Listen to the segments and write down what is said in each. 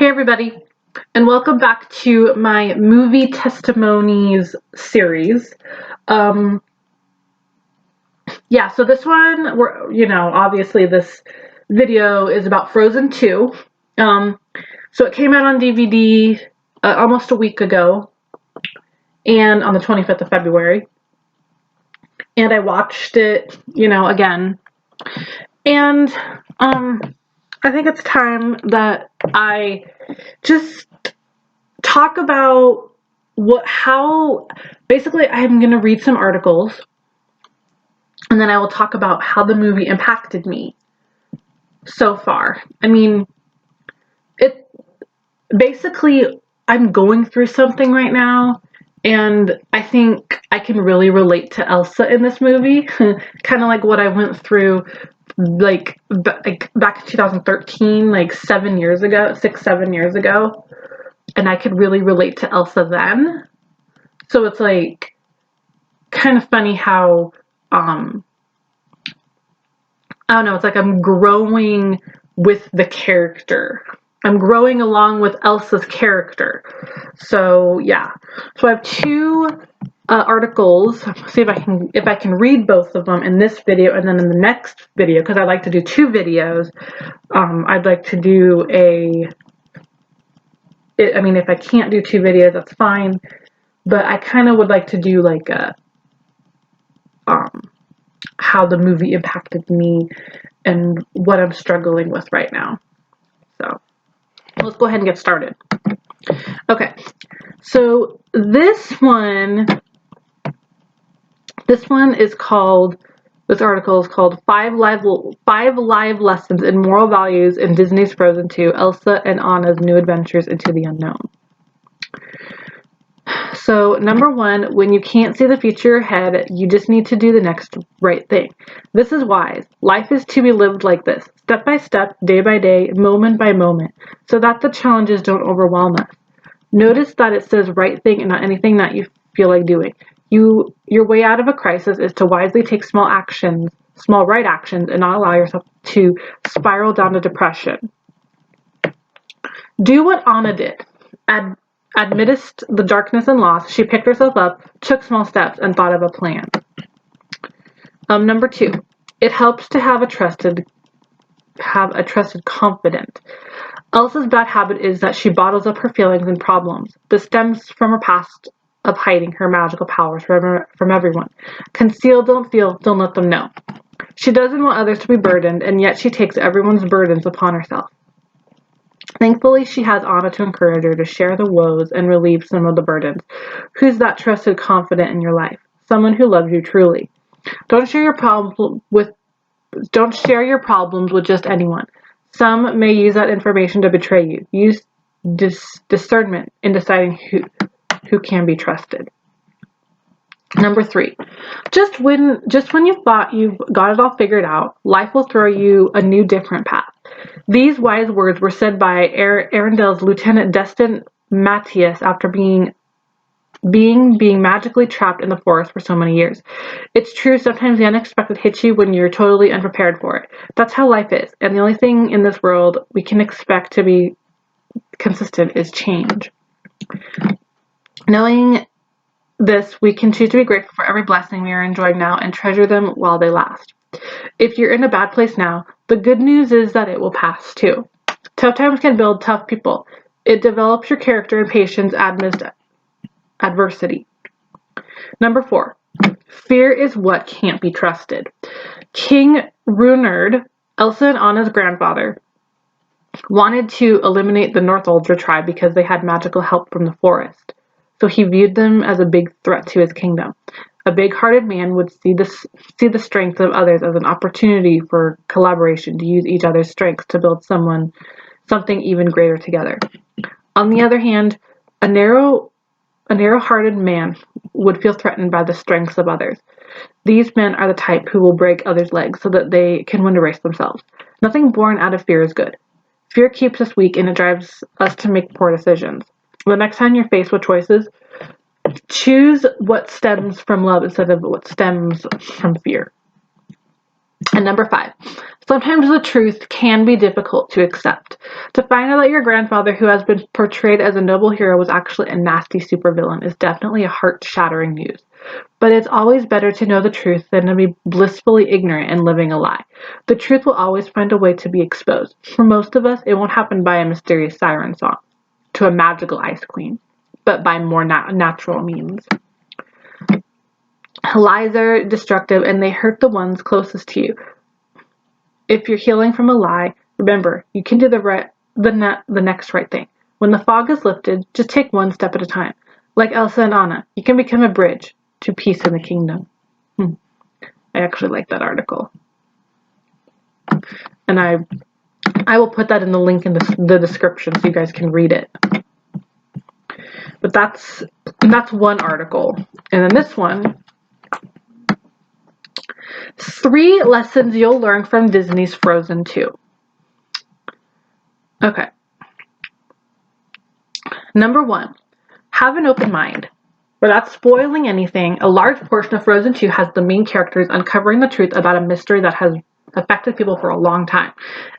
Hey everybody, and welcome back to my movie testimonies series. Um, so this one, obviously this video is about Frozen 2. So it came out on DVD almost a week ago, and on the 25th of February, and I watched it, again, and I think it's time that I just talk about basically I'm going to read some articles and then I will talk about how the movie impacted me so far. I mean, it basically, I'm going through something right now, and I think I can really relate to Elsa in this movie. Kind of like what I went through back in 2013, like 7 years ago, and I could really relate to Elsa then. So it's like kind of funny how I don't know, it's like I'm growing with the character. I'm growing along with Elsa's character. So yeah. So I have two articles. See if I can read both of them in this video and then in the next video, because I like to do two videos. I'd like to do if I can't do two videos, that's fine. But I kind of would like to do like a how the movie impacted me and what I'm struggling with right now. So let's go ahead and get started. Okay, so this article is called Five Live Lessons in Moral Values in Disney's Frozen 2, Elsa and Anna's New Adventures into the Unknown. So, number one, when you can't see the future ahead, you just need to do the next right thing. This is wise. Life is to be lived like this, step by step, day by day, moment by moment, so that the challenges don't overwhelm us. Notice that it says right thing and not anything that you feel like doing. Your way out of a crisis is to wisely take small right actions, and not allow yourself to spiral down to depression. Do what Anna did. Amidst the darkness and loss, she picked herself up, took small steps, and thought of a plan. Number two, it helps to have a trusted confidant. Elsa's bad habit is that she bottles up her feelings and problems. This stems from her past of hiding her magical powers from everyone. Conceal, don't feel, don't let them know. She doesn't want others to be burdened, and yet she takes everyone's burdens upon herself. Thankfully, she has Anna to encourage her to share the woes and relieve some of the burdens. Who's that trusted confidant in your life? Someone who loves you truly. Don't share your problems with just anyone. Some may use that information to betray you. Use discernment in deciding who can be trusted. Number three, just when you thought you've got it all figured out, life will throw you a new, different path. These wise words were said by Arendelle's Lieutenant Destin Matthias after being magically trapped in the forest for so many years. It's true, sometimes the unexpected hits you when you're totally unprepared for it. That's how life is, and the only thing in this world we can expect to be consistent is change. Knowing this, we can choose to be grateful for every blessing we are enjoying now and treasure them while they last. If you're in a bad place now, the good news is that it will pass too. Tough times can build tough people. It develops your character and patience amidst adversity. Number four, fear is what can't be trusted. King Runerd, Elsa and Anna's grandfather, wanted to eliminate the Northuldra tribe because they had magical help from the forest. So he viewed them as a big threat to his kingdom. A big-hearted man would see the strength of others as an opportunity for collaboration, to use each other's strengths to build something even greater together. On the other hand, a narrow-hearted man would feel threatened by the strengths of others. These men are the type who will break others' legs so that they can win a race themselves. Nothing born out of fear is good. Fear keeps us weak and it drives us to make poor decisions. The next time you're faced with choices, choose what stems from love instead of what stems from fear. And number 5, sometimes the truth can be difficult to accept. To find out that your grandfather, who has been portrayed as a noble hero, was actually a nasty supervillain is definitely a heart-shattering news. But it's always better to know the truth than to be blissfully ignorant and living a lie. The truth will always find a way to be exposed. For most of us, it won't happen by a mysterious siren song to a magical ice queen, but by more natural means. Lies are destructive and they hurt the ones closest to you. If you're healing from a lie, remember, you can do the next right thing. When the fog is lifted, just take one step at a time. Like Elsa and Anna, you can become a bridge to peace in the kingdom. I actually like that article. And I will put that in the link in the description so you guys can read it. But that's one article. And then this one, 3 lessons you'll learn from Disney's Frozen 2. Okay. Number 1, have an open mind. Without spoiling anything, a large portion of Frozen 2 has the main characters uncovering the truth about a mystery that has affected people for a long time.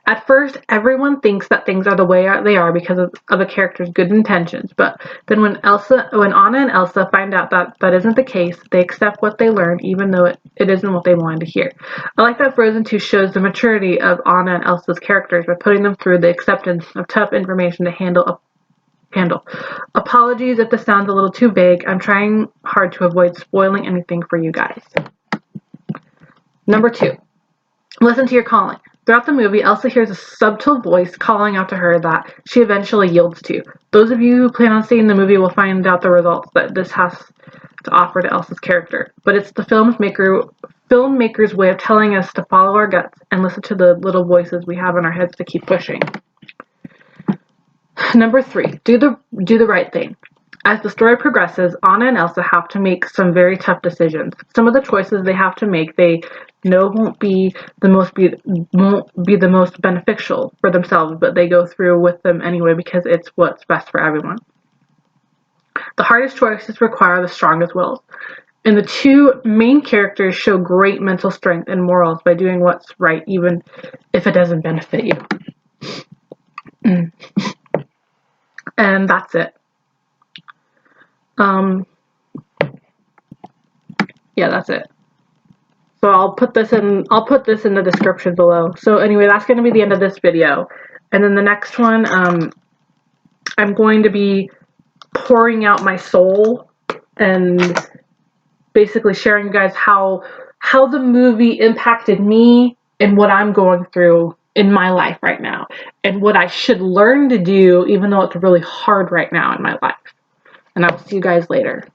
At first, everyone thinks that things are the way they are because of the characters' good intentions, but then when Anna and Elsa find out that that isn't the case, they accept what they learned even though it isn't what they wanted to hear. I like that Frozen 2 shows the maturity of Anna and Elsa's characters by putting them through the acceptance of tough information to handle. Apologies if this sounds a little too vague. I'm trying hard to avoid spoiling anything for you guys. Number 2, listen to your calling. Throughout the movie, Elsa hears a subtle voice calling out to her that she eventually yields to. Those of you who plan on seeing the movie will find out the results that this has to offer to Elsa's character. But it's the filmmaker's way of telling us to follow our guts and listen to the little voices we have in our heads to keep pushing. Number 3, do the right thing. As the story progresses, Anna and Elsa have to make some very tough decisions. Some of the choices they have to make they know won't be the most beneficial for themselves, but they go through with them anyway because it's what's best for everyone. The hardest choices require the strongest wills. And the 2 main characters show great mental strength and morals by doing what's right even if it doesn't benefit you. And that's it. Yeah, that's it. So I'll put this in the description below. So anyway, that's going to be the end of this video. And then the next one, I'm going to be pouring out my soul and basically sharing you guys how the movie impacted me and what I'm going through in my life right now and what I should learn to do even though it's really hard right now in my life. And I will see you guys later.